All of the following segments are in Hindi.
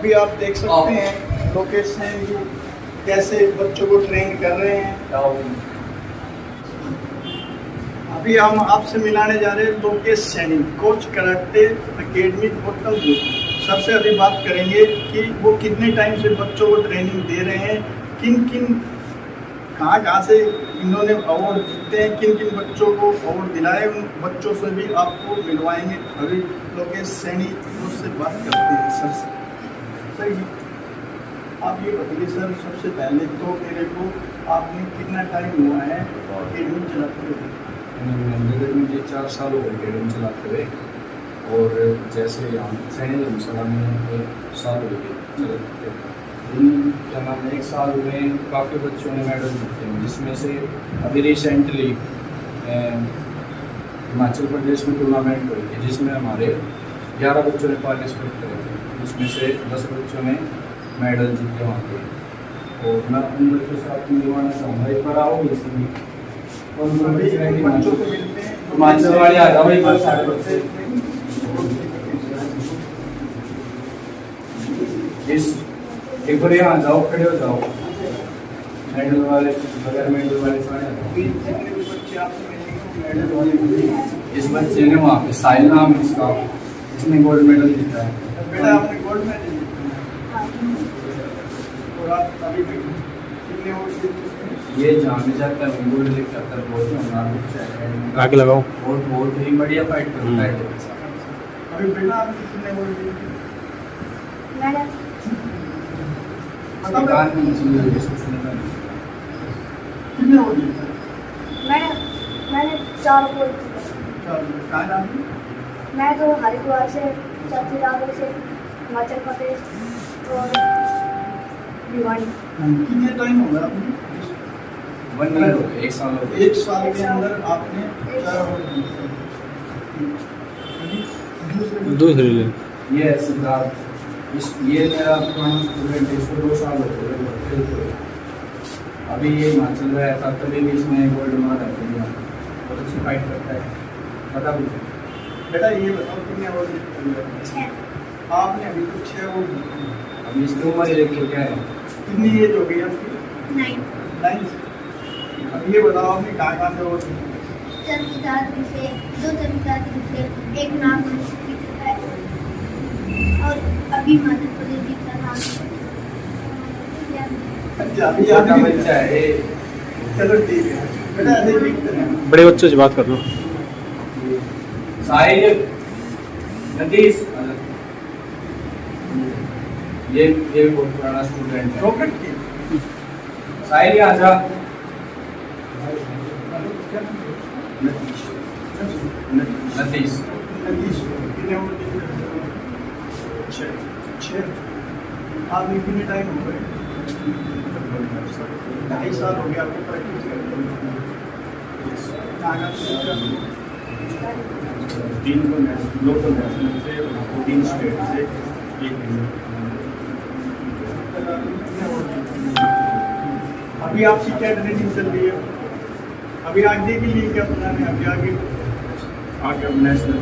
अभी आप देख सकते हैं लोकेशन कैसे बच्चों को ट्रेन कर रहे हैं। अभी हम आपसे मिलाने जा रहे हैं Lokesh Saini, coach karate academy hotel. सबसे अभी बात करेंगे कि वो कितने टाइम से बच्चों को ट्रेनिंग दे रहे हैं, किन किन कहाँ से इन्होंने अवार्ड जीते हैं, किन किन बच्चों को अवार्ड दिलाए, उन बच्चों से भी आपको मिलवाएंगे। अभी लोकेश सैनी उससे बात करते हैं। सर आप ये बताइए सर, सबसे पहले तो मेरे को आपने कितना टाइम हुआ है अकेडमी चलाते हुए? मुझे 4 साल हो गए अकेडमी चलाते हुए, और जैसे यहाँ सैनी धर्मशाला में 1 साल हो गए चलाते हुए। क्या नाम है, 1 साल में काफ़ी बच्चों ने मेडल जीते हैं, जिसमें से अभी रिसेंटली हिमाचल प्रदेश में टूर्नामेंट हुई थी जिसमें हमारे 11 बच्चों ने पार्टिसिपेट करे थे, जिसमें से 10 बच्चों ने मेडल जीते वहाँ पे। और मैं उन बच्चों से आपको मिलवाना चाहूँगा, एक बार आओ इसी और बच्चों को मिलते हैं हिमाचल वाले आ जाओ एक बार सारे बच्चे इस एक बार यहाँ जाओ, खड़े हो जाओ, मेडल वाले बगैर मेडल वाले सारे आ जाओ। इस बच्चे ने वहाँ पे साहिल नाम इसका, इसने गोल्ड मेडल जीता है। बेटा आपने गोल्ड मेडल जीता और आप अभी भी कितने अवार्ड जीत चुके हैं? ये जाने जाता है गोल्ड लेकर आता है, बहुत ही हमारा कुछ आगे लगाओ, बहुत ही बढ़िया फाइट करता है। अभी बेटा आप कितने अवार्ड जीते? कितने अवार्ड जीते? मैंने 4 अवार्ड जीते। कहाँ नाम है? मैं तो हरिद्वार से, चौथीरागढ़ से, हिमाचल प्रदेश और भिवानी। कितने टाइम हो गया आपने? 1 ईयर हो गया, 1 साल हो गया। 1 साल के अंदर आपने 4 अवार्ड जीते। दूसरे ले ये है सिद्धार्थ, ये मेरा पुराना स्टूडेंट है, इसको 2 साल हो गए। अभी ये हिमाचल में आया था, तभी भी इसने गोल्ड मारा है, बहुत अच्छी फाइट करता है। बता भी बेटा ये बताओ कितने अवार्ड जीते? आपने अभी तक 6 अवार्ड जीते। अभी इसकी उम्र ही देखिए क्या है। कितनी एज हो गई आपकी? 9। अब ये बताओ आपने कहाँ से अवार्ड जीते? चंद्रदादी से, 2 चंद्रदादी से, 1 नाम है और अभी मध्य प्रदेश जीता था। अच्छा अभी छोटा आप बच्चा है। चलो ठीक है बेटा, ऐसे जीतते हैं। बड़े बच्चों से बात कर लो। साहिल, नतीश, ये बहुत पुराना स्टूडेंट है। रॉकेट की साहिल आजा। नतीश कितने अवार्ड जीते? 6। आपने कितने टाइम हो गए? 2.5 साल हो गया आपको प्रैक्टिस करते हैं। 3 लोकल नेशनल से, 3 स्टेट से, 1 अभी आपकी क्या ट्रेनिंग चल रही है? अभी आगे के लिए क्या प्लान है? अभी आगे नेशनल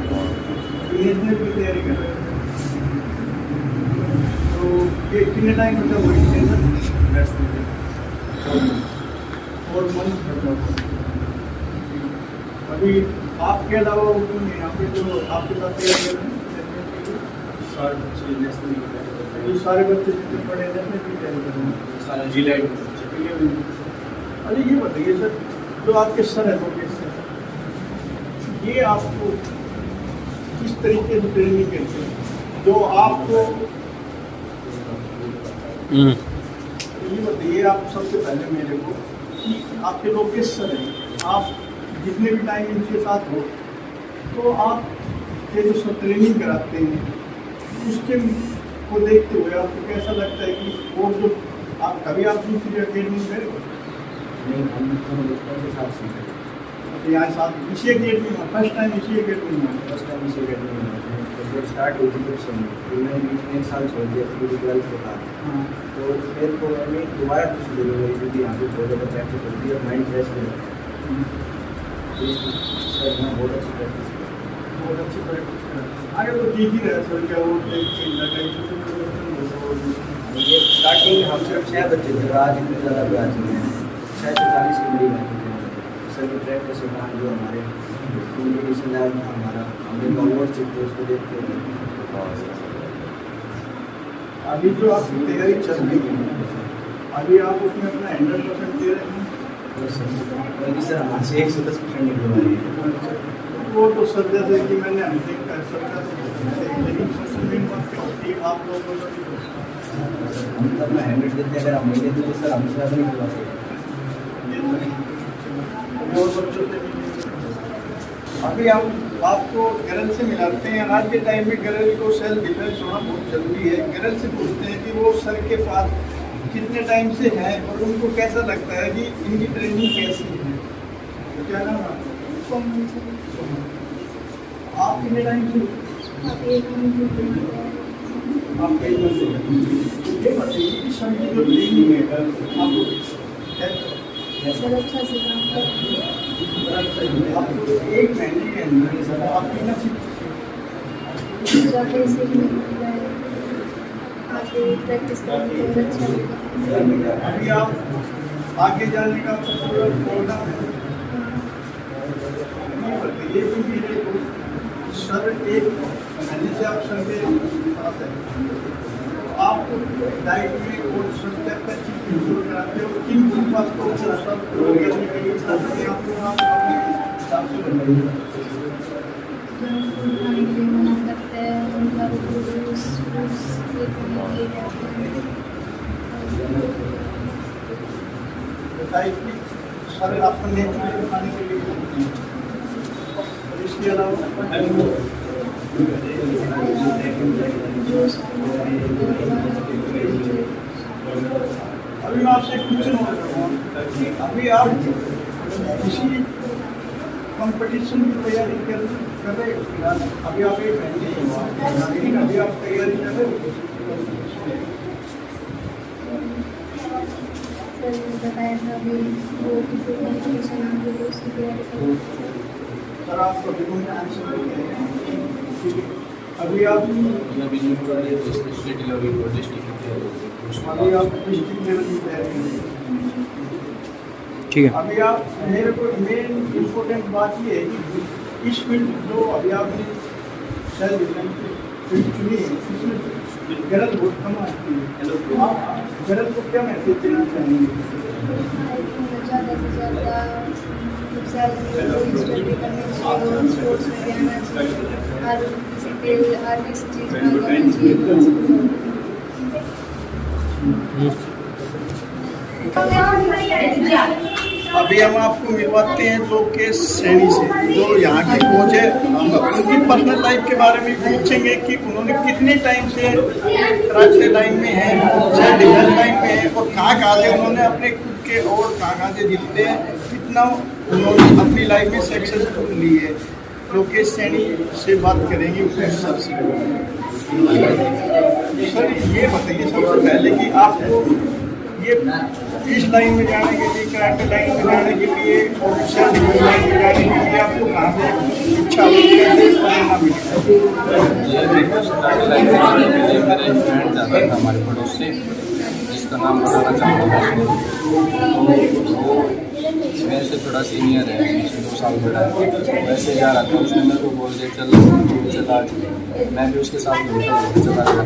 नेशनल की तैयारी कर रहे हैं, तो ये कितने टाइम मतलब वही और मन अभी आपके अलावा यहाँ पे जो आपके साथ तैयारी कर रहे हैं ये सारे बच्चे जितने पढ़े हैं की तैयारी कर रहे हैं सारे जिले। अरे ये बताइए सर, जो आपके सर है लोकेश सर, ये आपको किस तरीके से ट्रेनिंग करते हैं जो आपको ये बताइए आप सबसे पहले मेरे को कि आपके लोकेश सर हैं, आप जितने भी टाइम इनके साथ हो तो आप ये जो ट्रेनिंग कराते हैं उसके को देखते हुए आपको कैसा लगता है कि वो जो आप कभी आप दूसरी अकेडमी में गए हो? नहीं, हम के साथ सीखे यहाँ साथ इसी अकेडमी में फर्स्ट टाइम इसी अकेडमी में फर्स्ट टाइम इसी अकेडमी में जब स्टार्ट हुई थी तब समय फिर मैंने 1 साल छोड़ दिया, फिर 12th के बाद। हाँ तो फिर को मैंने दोबारा कुछ जगह गई क्योंकि यहाँ पे बहुत ज़्यादा प्रैक्टिस होती है और माइंड फ्रेश हो जाता है। सर मैं बहुत अच्छी प्रैक्टिस की। बहुत अच्छी प्रैक्टिस आगे तो ठीक ही रहा सर, क्या वो ये स्टार्टिंग हम सिर्फ 6 बच्चे थे, आज इतने ज़्यादा बैच में 640 के करीब बैठे थे सर की प्रैक्टिस के बाद जो हमारे कॉम्पिटिशन है हमारा हमने अवार्ड जीते उसको देखते हैं। अभी जो आप तैयारी चल रही है, अभी आप उसमें अपना 100% दे रहे हैं? बल्कि सर हमारे से 110% निकलवा रही है। वो तो सर जैसे कि मैंने अभी तक कर सकता, लेकिन सबसे मेन बात क्या होती है आप लोगों को हम तो अपना 100 देते हैं, अगर हम नहीं देते तो सर हमसे ज़्यादा नहीं करवा सकते। और बच्चों से भी अभी हम आपको गर्ल से मिलाते हैं। आज के टाइम में गर्ल को सेल्फ डिफेंस होना बहुत जरूरी है। गर्ल से पूछते हैं कि वो सर के पास कितने टाइम से हैं और उनको कैसा लगता है कि इनकी ट्रेनिंग कैसी है। तो क्या नाम है आप कितने टाइम से? आप कई बार से ये बताइए कि सर की जो ट्रेनिंग है आपको सर अच्छा से काम करते हैं। आपको 1 महीने के अंदर सर आप कितना जैसे सीखने आगे प्रैक्टिस करने में अच्छा लगता है। अभी आप आगे जाने का पूरा प्रोग्राम है। ये भी मेरे सर 1 महीने से आप सर के साथ हैं, तो आपको डाइट में और सबसे अच्छी चीज़ कराते हो किन किन बात को सब करने के लिए चाहते हैं आपको आप अपने हिसाब से बताइए। खाने के लिए मना करते हैं, उनका जूस डाइट में सर आपको नेचुरल खाने के लिए और इसके अलावा अभी मैं आपसे पूछना चाहूँगा कि अभी आप किसी कंपटीशन की तैयारी कर रहे हो? अभी आप 1 महीने हुआ, लेकिन अभी आप तैयारी कर रहे हो? बताया था अभी वो किसी कंपटीशन में जो उसकी तैयारी कर रहे हैं। सर आप कभी कोई आंसर नहीं करेंगे। अभी आप अभी स्टेट लेवल को डिस्ट्रिक्ट अभी आप डिस्ट्रिक्ट लेवल की तैयारी करेंगे। ठीक है। अभी आप मेरे को मेन इम्पोर्टेंट बात ये है कि इस फील्ड जो अभी आपने सेल्फ डिफेंस फील्ड चुनी है इसमें गलत बहुत कम आती है। आप गलत को क्या मैसेज देना चाहेंगे? ज़्यादा से ज़्यादा स्टडी करनी चाहिए, स्पोर्ट्स में भी आना चाहिए, हर किसी फील्ड हर किसी चीज़ में करनी चाहिए। अभी हम आपको मिलवाते हैं लोकेश सैनी से, जो यहाँ के कोच है। हम उनकी पर्सनल लाइफ के बारे में पूछेंगे कि उन्होंने कितने टाइम से कराटे लाइन में है, सेल्फ डिफेंस लाइन में है और कहाँ से उन्होंने अपने खुद के और कहाँ से जीतते हैं, कितना उन्होंने अपनी लाइफ में सक्सेसफुल ली है। लोकेश सैनी से बात करेंगे उसके हिसाब से। सर ये बताइए सबसे पहले कि आपको ये इस लाइन में जाने के लिए, कराटे लाइन में जाने के लिए और सेल्फ डिफेंस लाइन में जाने के लिए आपको कहाँ से इच्छा हुई है, प्रेरणा मिली? मेरे फ्रेंड जाता था हमारे पड़ोस से, जिसका नाम बताना चाहूँगा। वो मेरे से थोड़ा सीनियर है, 2 साल बड़ा है। वैसे जा रहा था, उसने मेरे को बोल दिया चल आज मैं भी उसके साथ घूमता चला गया।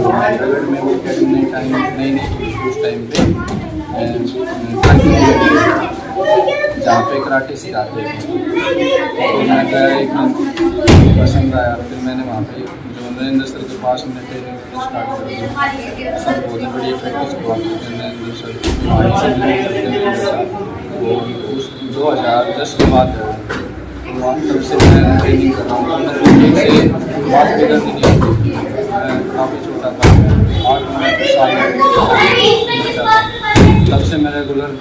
और रगड़ में वो अकेडमी टाइम नहीं उस टाइम पे जहाँ पे कराटे सिखाते थे, तो मैं गया, एक दिन पसंद आया। फिर मैंने वहाँ पे जो नरेंद्र सर के पास में ट्रेनिंग स्टार्ट कर दी। सब बहुत बढ़िया प्रैक्टिस करवाते थे नरेंद्र सर। वो उस 2010 के बाद तब से मैं ट्रेनिंग कर रहा हूँ। से बात बिगड़नी नहीं होती, काफ़ी छोटा था, 8 साल तब से मैं रेगुलर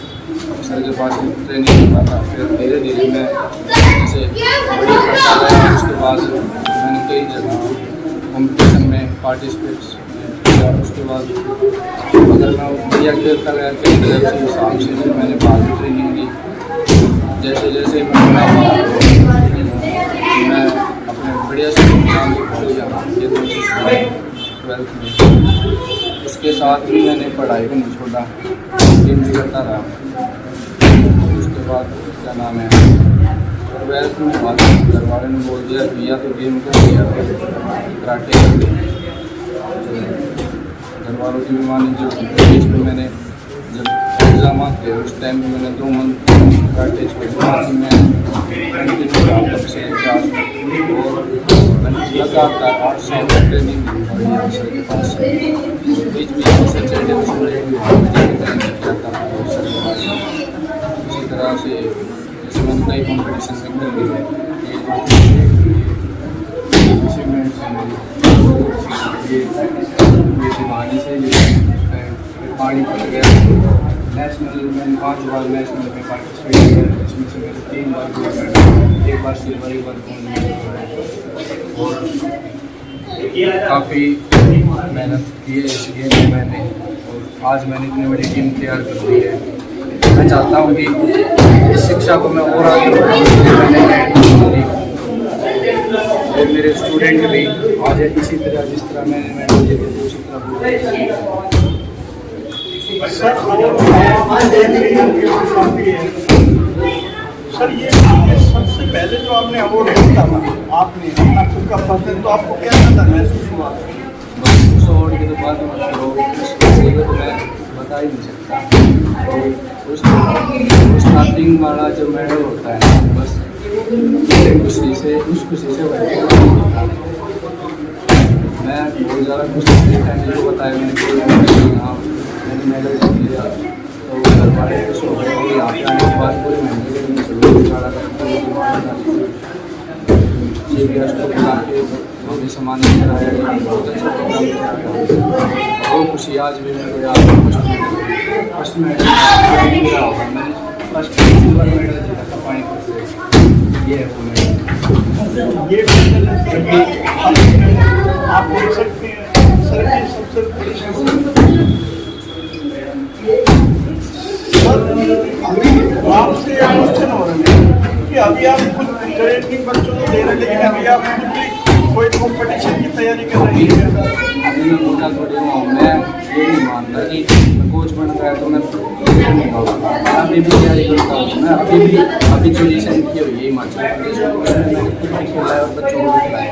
सर के पास ट्रेनिंग कर रहा था। फिर धीरे धीरे मैं जैसे बड़ी करता गया, उसके बाद मैंने कई जगह कॉम्पिटिशन में पार्टिसिपेट किया। उसके बाद अगर मैं बढ़िया खेलता गया कई तरह से हिसाब से फिर मैंने बाद में ट्रेनिंग ली। जैसे जैसे मैं अपने बढ़िया जैसे ट्वेल्थ में, उसके साथ भी मैंने पढ़ाई को नहीं छोड़ा, गेम भी करता रहा। उसके बाद क्या नाम है, ट्वेल्थ में बाद घर वाले ने बोल दिया भैया तो गेम कर दिया, कराटे कर दिया। घर वालों की भी मानी, जो बीच में मैंने जब एग्ज़ाम आते उस टाइम में मैंने 2 मंथ कराटे छोड़ा। मैं कंटिन्यू रहा तब से क्लास, और लगातार 8 साल की ट्रेनिंग सर के पास। बीच में सैटरडे में इसी तरह से इसमें कई कॉम्पिटिशन में मिल गई है। पानी से पानी पड़ गया। नेशनल में 5 बार नेशनल में पार्टिसिपेट किया, इसमें से मेरे 3 बार गोल्ड मेडल, 1 बार सिल्वर, 1 बार गोल्ड मेडल। और काफ़ी मेहनत की है इस गेम में मैंने, और आज मैंने इतनी बड़ी टीम तैयार कर दी है। मैं चाहता हूँ कि इस शिक्षा को मैं और आगे बढ़ाऊँ। और मेरे स्टूडेंट भी आज इसी तरह जिस तरह मैंने मेडल जीते उसी तरह। सर ये सबसे पहले जो आपने अवार्ड जीता था, आपने अपना खुद का फर्स्ट, तो आपको कैसा था, महसूस हुआ? उस अवार्ड की तो बात मत करो, तो मैं बता ही नहीं सकता। उस स्टार्टिंग वाला जो मेडल होता है बस उस खुशी से मैं बहुत ज़्यादा खुश था। मैंने जो बताया मैंने मेडल जीत लिया, तो घर वाले खुश हो गए। और यहाँ पे आने के बाद पूरे महीने के लिए भी सम्मानित कराया, बहुत अच्छा प्रोग्राम किया। बहुत खुशी आज भी मेरे को याद है। फर्स्ट मेडल पूरा होगा, मैंने फर्स्ट सिल्वर मेडल जीता था पानीपत से। ये है वो मेडल। ये आप देख सकते हैं सर की सबसे बड़ी अभी आपसे क्वेश्चन हो रहे हैं कि अभी आप कुछ ट्रेनिंग बच्चों को दे रहे हैं, लेकिन अभी आप कोई कंपटीशन की तैयारी कर रही है? अभी मैं मोटा थोड़ी हूँ, मैं ये नहीं मानता कि कोच बन गया तो मैं नहीं होगा। मैं अभी भी तैयारी करता हूँ। मैं अभी जो रिसेंट की हुई है हिमाचल प्रदेश में, मैंने खुद भी खेला है और बच्चों को भी खिलाया।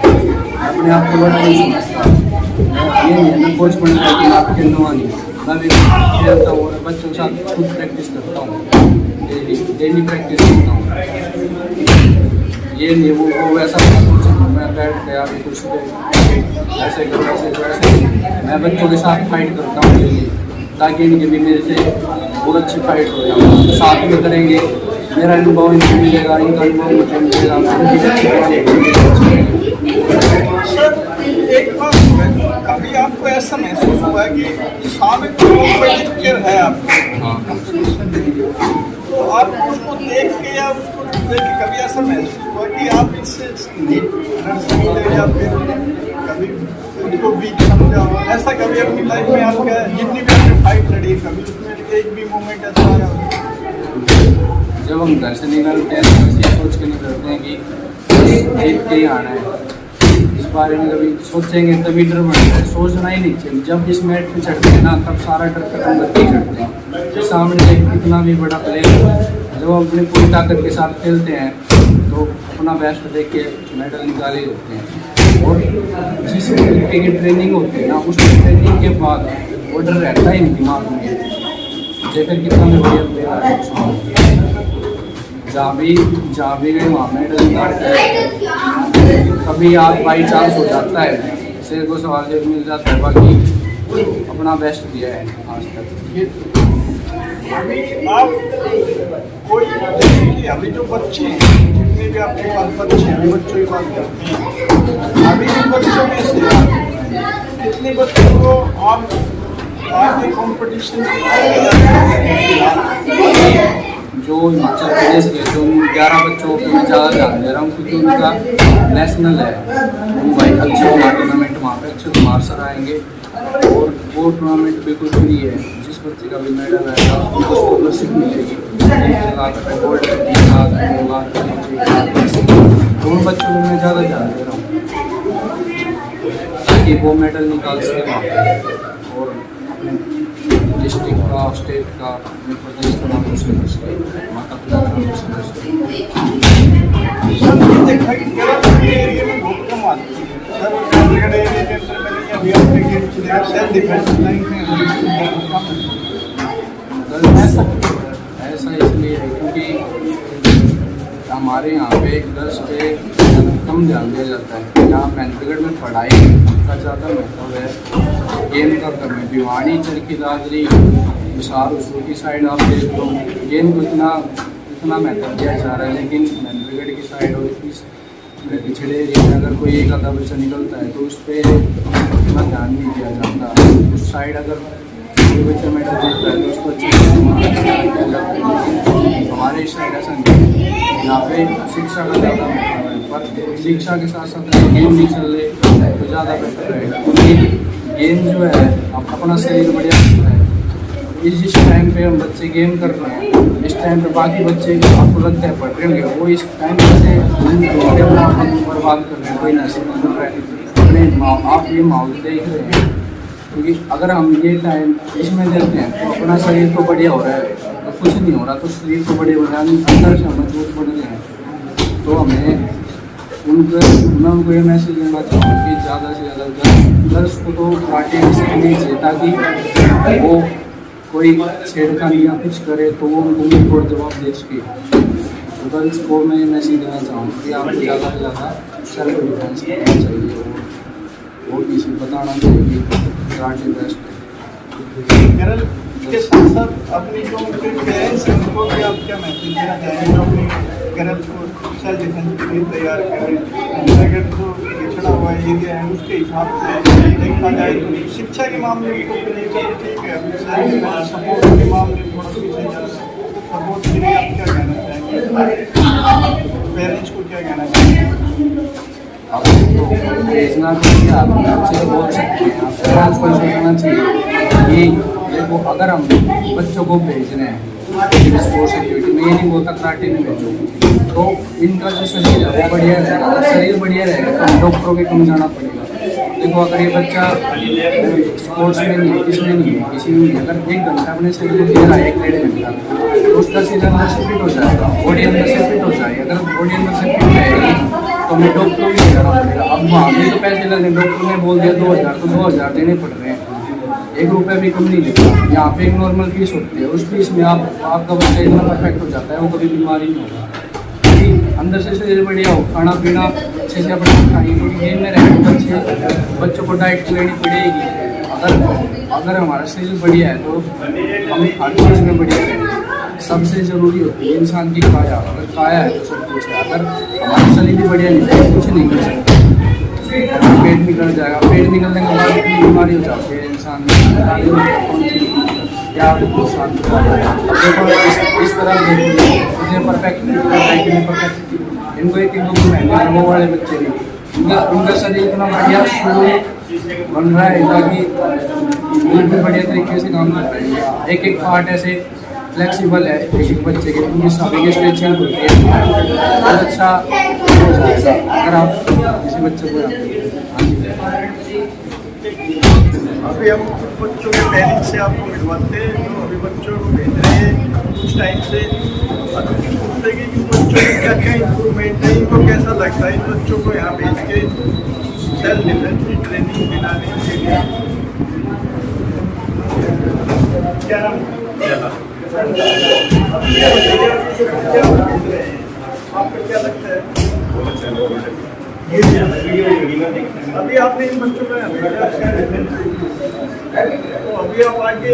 मैं अपने आप को बड़ा नहीं समझता। ये नहीं है मैं कोच बन गया कि मैं आप खेलना नहीं, मैं भी खेलता हूँ और बच्चों के साथ खुद प्रैक्टिस करता हूँ, डेली प्रैक्टिस करता हूँ। ये नहीं वो वैसा मैं बैठ गया अभी कुछ ऐसे कर वैसे मैं बच्चों के साथ फाइट करता हूँ डेली, ताकि इनके भी मेरे से बहुत अच्छी फाइट हो जाए। साथ में करेंगे, मेरा अनुभव इनको मिलेगा, इनका अनुभव मुझे मिलेगा। एक बात कभी आपको ऐसा महसूस हुआ कि सामने कॉम्पिटिटर है आपको, तो आप उसको देख के या उसको देख के कभी ऐसा महसूस हुआ कि आप इससे या फिर कभी उनको वीक समझा हो? ऐसा कभी अपनी लाइफ में आपका जितनी भी आपने फाइट लड़ी कभी उसमें एक भी मोमेंट ऐसा आया? जब हम घर से निकलते हैं तो ये सोच के निकलते हैं कि जीत के ही आना है। इस बारे में कभी सोचेंगे तभी डर बढ़ता है, सोचना ही नहीं चाहिए। जब इस मैट पे चढ़ते हैं ना तब सारा डर खत्म करके चढ़ते हैं। जो सामने एक कितना भी बड़ा प्लेयर हो, जब हम अपनी पूरी ताकत के साथ खेलते हैं तो अपना बेस्ट देख के मेडल निकाले होते हैं। और जिस तरीके की ट्रेनिंग होती है ना, उस ट्रेनिंग के बाद वो डर रहता ही नहीं दिमाग में। जेकर कितना में बढ़िया प्लेयर है, जहाँ भी गए वहाँ मेडल निकालते हैं। कभी आप बाई चांस हो जाता है, सिर को सवाल जब मिल जाता है, बाकी अपना बेस्ट दिया है आज तक। आप कोई अभी जो बच्चे हैं, जितने भी आपके पास बच्चे हैं, बच्चों की बात करते हैं, अभी भी बच्चों में से कितने बच्चों को आप आगे कॉम्पिटिशन जो हिमाचल प्रदेश के जो 11 बच्चों को मैं ज़्यादा ध्यान दे रहा हूँ, क्योंकि उनका नेशनल है। वो भाई अच्छे होगा टूर्नामेंट, वहाँ पे अच्छे कुमार सर आएंगे और वो टूर्नामेंट बिल्कुल फ्री है। जिस बच्चे का भी मेडल आएगा उनको स्कॉलरशिप मिलेगी, 1 लाख रुपये गोल्ड, 3 लाख, 2 लाख। तो उन बच्चों को मैं ज़्यादा ध्यान दे रहा हूँ। कि वो मेडल निकाल सके वहाँ पे और अपने डिस्ट्रिक्ट का स्टेट का अपने प्रदेश का नाम रोशन कर सके, माता पिता का नाम रोशन कर सके। सर देखा कि केरल के एरिया में बहुत कम आती है सर, चंडीगढ़ एरिया के अंदर मैंने अभी आप क्रिकेट सेल्फ डिफेंस लाइन ऐसा इसलिए है क्योंकि हमारे यहाँ पे गर्ल्स पे कम ध्यान दिया जाता है। यहाँ महेंद्रगढ़ में पढ़ाई का ज़्यादा महत्व है, गेम का कम है। भिवाड़ी, चरखी दादरी, हिसार, उसूल की साइड आप देख लो, गेम को इतना महत्व दिया जा रहा है, लेकिन महेंद्रगढ़ की साइड और इस पिछड़े एरिया में अगर कोई एक आधा बच्चा निकलता है तो उस पर इतना ध्यान नहीं दिया जाता। उस साइड अगर कोई बच्चा मेडल जीतता है तो उसको अच्छे से जाता है। हमारे इस साइड ऐसा नहीं है, यहाँ पे शिक्षा का ज़्यादा महत्व है, पर शिक्षा के साथ साथ अगर गेम नहीं चल रहे तो ज़्यादा बेहतर रहेगा, क्योंकि गेम जो है अपना शरीर बढ़िया होता है। इस टाइम पे हम बच्चे गेम कर रहे हैं, इस टाइम पे बाकी बच्चे आपको लगता है पढ़ रहे होंगे, वो इस टाइम से अपना बर्बाद कर रहे हैं, कोई नशे कर रहा है, अपने आप ये माहौल देख रहे हैं। क्योंकि अगर हम ये टाइम इसमें देते हैं तो अपना शरीर तो बढ़िया हो रहा है, तो कुछ नहीं हो रहा, तो शरीर तो बढ़िया हो रहा है, अंदर से हम मजबूत बन रहे हैं। तो हमें उनको ये मैसेज देना चाहूँ कि ज़्यादा से ज़्यादा गर्ल्स को तो पार्टी इसलिए नहीं चाहिए ताकि वो कोई छेड़खानी या कुछ करे तो वो उनको थोड़ा जवाब दे सके। तो गर्ल्स को मैं ये मैसेज देना चाहूँगा कि आपको ज़्यादा से ज़्यादा सेल्फ डिफेंस करना चाहिए और किसी बताना चाहिए कि कराटे बेस्ट है। केरल के साथ साथ अपनी जो उनके पेरेंट्स हैं उनको भी आप क्या मैसेज देना चाहेंगे जो अपनी केरल को सेल्फ डिफेंस के लिए तैयार करें? अगर जो पिछड़ा हुआ एरिया है उसके हिसाब से देखा जाए तो शिक्षा के मामले में तो लेकर ठीक है, सपोर्ट के मामले में थोड़ा पीछे जा रहा है। सपोर्ट के लिए आप क्या कहना चाहेंगे, पेरेंट्स को क्या कहना चाहेंगे? आप तो भेजना चाहिए, आप अच्छे से बोल सकते हैं, आप पेरेंट्स को सोचना चाहिए कि देखो अगर हम बच्चों को भेज रहे हैं स्पोर्ट्स एक्टिविटी में, ये नहीं बोलता कराटे में भेजो, तो इनका जो शरीर है वो बढ़िया रहेगा। अगर शरीर बढ़िया रहेगा तो डॉक्टरों के कम जाना पड़ेगा। देखो अगर ये बच्चा स्पोर्ट्स में नहीं है, किसमें नहीं है, किसी में नहीं है, अगर 1 घंटा अपने शरीर को दे रहा है 1-1.5 घंटा तो उसका शरीर अंदर से फिट हो जाएगा, बॉडी अंदर से फिट हो जाएगी। अगर बॉडी अंदर से फिट रहेगी तो हमें डॉक्टर भी जाना पड़ेगा। अब वहाँ भी तो पैसे लगे, डॉक्टर ने बोल दिया 2000 तो 2000 देने पड़ रहे हैं, 1 रुपये भी कम नहीं लेता। यहाँ पे एक नॉर्मल फीस होती है, उस फीस में आपका बच्चा इतना परफेक्ट हो जाता है वो कभी बीमारी नहीं होगा। अंदर से शरीर बढ़िया हो, खाना पीना अच्छे से अपना खाइए, क्योंकि गेम में रहने बच्चों को डाइट लेनी पड़ेगी। अगर हमारा शरीर बढ़िया है तो हम हर चीज़ में बढ़िया रहेंगे। सबसे ज़रूरी होती है इंसान की काया, अगर काया है तो सब कुछ है। अगर हमारा शरीर भी बढ़िया नहीं है कुछ नहीं कर सकते, पेट निकल जाएगा, पेट निकलने के बाद इतनी बीमारी हो जाती है इंसान क्या नुकसान देखो इस तरह देखो परफेक्ट इनको एक महीने वो वाले बच्चे नहीं, उनका शरीर इतना बढ़िया शुरू बन रहा है ताकि बिल्कुल बढ़िया तरीके से काम कर रहे हैं। एक पार्ट ऐसे फ्लेक्सिबल है एक बच्चे के, उनकी सभी की स्ट्रेचिंग होती है, बहुत अच्छा हो जाएगा अगर आप किसी बच्चे को। अभी हम कुछ बच्चों के पेरेंट्स से आपको मिलवाते हैं जो अभी बच्चों को भेज रहे हैं कुछ टाइम से, पूछते कि इन बच्चों में क्या क्या इम्प्रूवमेंट है, इनको कैसा लगता है इन बच्चों को यहाँ भेज के सेल्फ डिफेंस की ट्रेनिंग दिलाने के लिए। क्या नाम आपको क्या लगता है? अभी आपने इन बच्चों का तो अभी आप आगे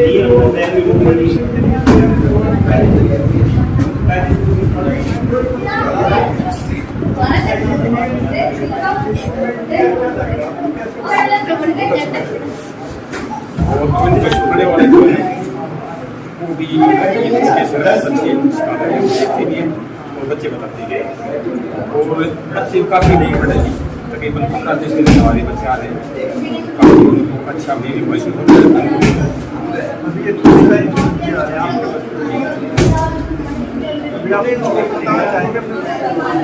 बच्चे बताते गए और बच्चे काफ़ी नहीं पढ़ेगी, तकरीबन 15 दिन से हमारे बच्चे आ रहे हैं, काफ़ी उनको अच्छा भी महसूस होता है।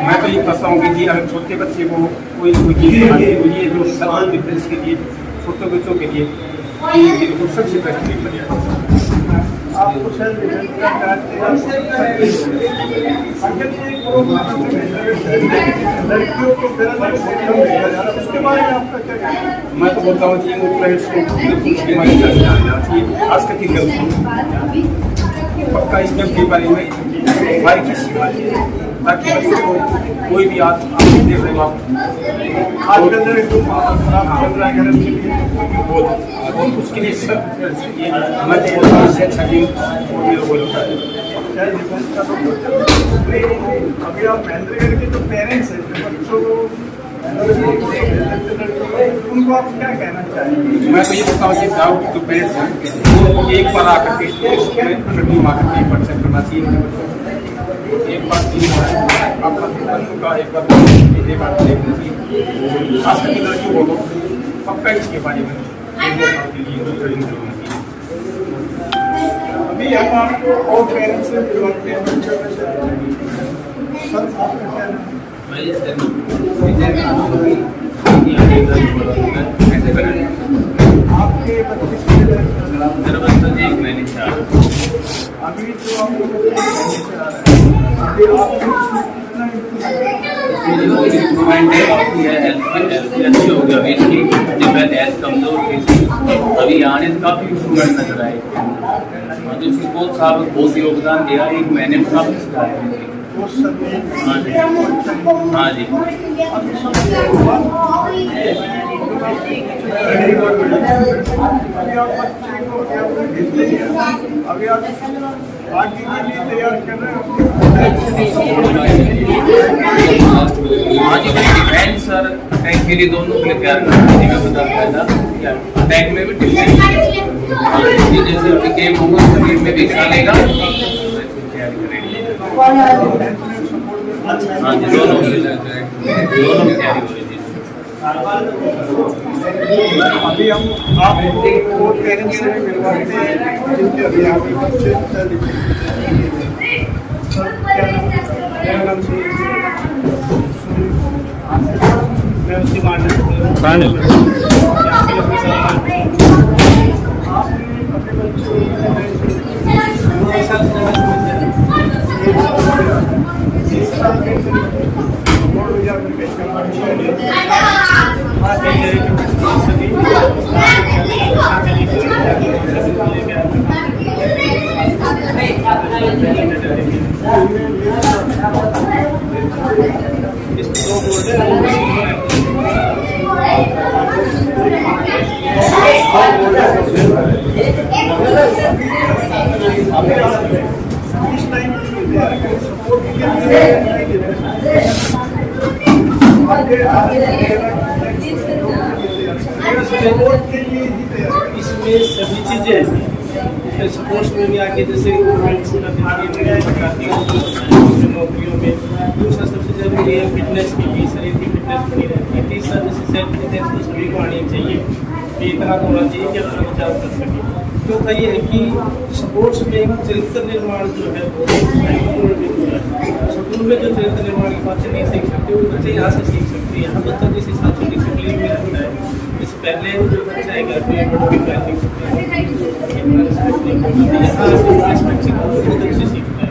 मैं तो ये बताऊँगी कि अगर छोटे बच्चे को कोई चीज़ ये जो सवाल डिफरेंस के लिए छोटे बच्चों के लिए ये बिल्कुल सबसे बेहतरीन पर्याय है। आपको सेल्फ डिफेंस का लड़कियों को उसके बारे में आपका क्या कहना है? मैं तो बोलता हूँ कि इन पेरेंट्स को बिल्कुल बीमारी का ध्यान देना चाहिए, खास करके गर्ल्स पक्का इस गेम के बारे में बारीकी से ताकि बच्चों को कोई भी आज आप देख रहे हो आप आजकल जो खराब चल रहा है घर के लिए बहुत और उसके लिए सब ये मैं तो बोलता हूँ इससे अच्छा गेम मेरे को लगता है। सेल्फ डिफेंस का तो बहुत अभी आप महेंद्र के जो पेरेंट्स हैं जो बच्चों को उनको आप क्या कहना चाहेंगे? मैं तो ये बोलता हूँ कि डाउट जो पेरेंट्स हैं वो एक बार आकर के टीम आकर के परचेज करना चाहिए अपने बच्चों को। एक बार आपका बच्चों का एक बार देखना चाहिए, खास करके लड़कियों को पक्का इसके बारे में ट्रेनिंग करवाना चाहिए। अभी हम आपको और पेरेंट्स से बुलवाते हैं बच्चों में से सर आपका क्या नाम है? आपके बच्चे कितने अभी जो आप लोग अभी आप अभी आने से काफी इंप्रूवमेंट नजर आए जो उसको बहुत साल बहुत योगदान दिया, 1 महीने में काफी सुधार है। हाँ जी अभी आप आगे के लिए तैयार कर रहे हो? हाँ जी भाई, डिफेंस और अटैक के लिए दोनों के लिए तैयार करना चाहिए। मैं बता रहा था अटैक में भी डिफेंस जैसे अभी गेम होगा शरीर में भी हिस्सा लेगा, तैयारी करेंगे। हाँ जी दोनों की तैयारी हो रही है। अभी हम आपको वो पेरेंट्स से मिलवाते हैं जिनके अभी आपके बच्चे मेरा नाम मैं उसकी आपने अपने इसमें सभी चीज़ें हैं। स्पोर्ट्स में भी आगे जैसे नौकरियों में दूसरा सबसे जरूरी है फिटनेस की भी, शरीर की फिटनेस बनी रहती है। तीसरा जैसे सेल्फ डिफेंस तो सभी को आनी चाहिए कि इतना तो होना चाहिए कि अपना बचाव कर सके। चौथा ये है कि स्पोर्ट्स में एक चरित्र निर्माण जो है वो स्कूल में जो चरित्र निर्माण की बातें नहीं सीख सकते वो बच्चे यहाँ से सीख सकते हैं। यहाँ बच्चा जिस हिसाब से डिसिप्लिन में रहता है, इससे पहले जो बच्चा है घर पे बड़ों की बात नहीं सकता है, यहाँ रिस्पेक्ट बहुत अच्छे सीखता है।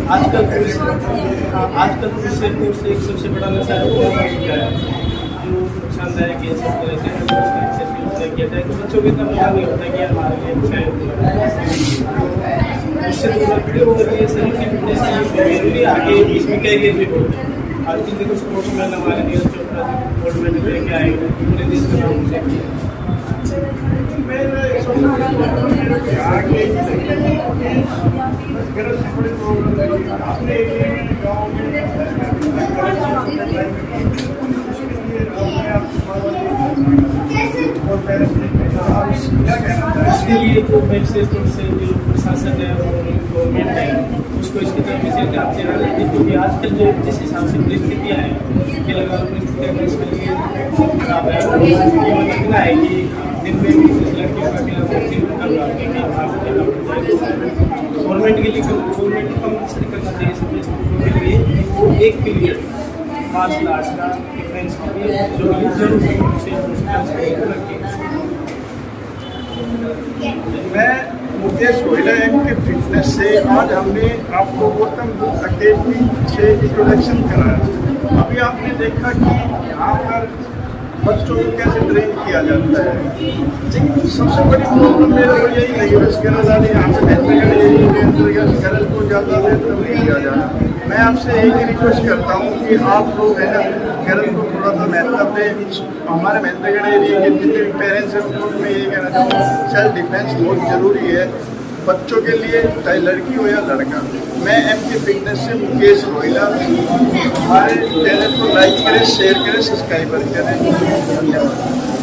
आजकल विषय कोर्स एक सबसे बड़ा नशा है जो नुकसानदायक है। सब तरह से किया जाए तो बच्चों को इतना पता नहीं होता कि हमारे लिए अच्छा है। इससे वीडियो होती है शरीर की फिटनेस जरूरी आगे इसमें कैरियर भी होता है। आज की देखो स्पोर्ट्स मैन हमारे नीरज चोपड़ा गोल्ड मेडल लेके आए पूरे देश का नाम ऊँचा किया। इसके लिए तो मैसेज से जो प्रशासन है और गवर्नमेंट है उसको इसकी तरफ विशेष ध्यान देना चाहिए, क्योंकि आजकल जो जिस हिसाब से परिस्थितियाँ हैं कि लगातार परिस्थितियाँ इसके लिए खराब है। लगना है कि दिन में भी लड़कियों का क्या वैक्सीन कर रहा है कि आपको देना पड़ता है। गवर्नमेंट के लिए गवर्नमेंट को कंपल्सरी करना चाहिए सभी स्कूलों के लिए 1 पीरियड मार्शल आर्ट्स का डिफेंस के लिए जो जरूर मैं मुकेश गोयला के फिटनेस से आज हमने आपको गौतम बुद्ध अकेडमी से इंट्रोडक्शन कराया। अभी आपने देखा कि यहाँ पर बच्चों को कैसे ट्रेन किया जाता है, लेकिन सबसे बड़ी प्रॉब्लम मेरे को यही नहीं है केरल यहाँ से के अंतर्गत केरल को ज़्यादा बेहतर नहीं किया जाता। मैं आपसे यही रिक्वेस्ट करता हूँ कि आप लोग है ना केरल को थोड़ा सा महत्व दें। हमारे महेंद्रगढ़ एरिया के जितने भी पेरेंट्स हैं उनको मैं यही कहना चाहूँगा, सेल्फ डिफेंस बहुत ज़रूरी है बच्चों के लिए, चाहे लड़की हो या लड़का। मैं MK फिटनेस से मुकेश गोयला। हमारे चैनल को लाइक करें, शेयर करें, सब्सक्राइब करें। धन्यवाद।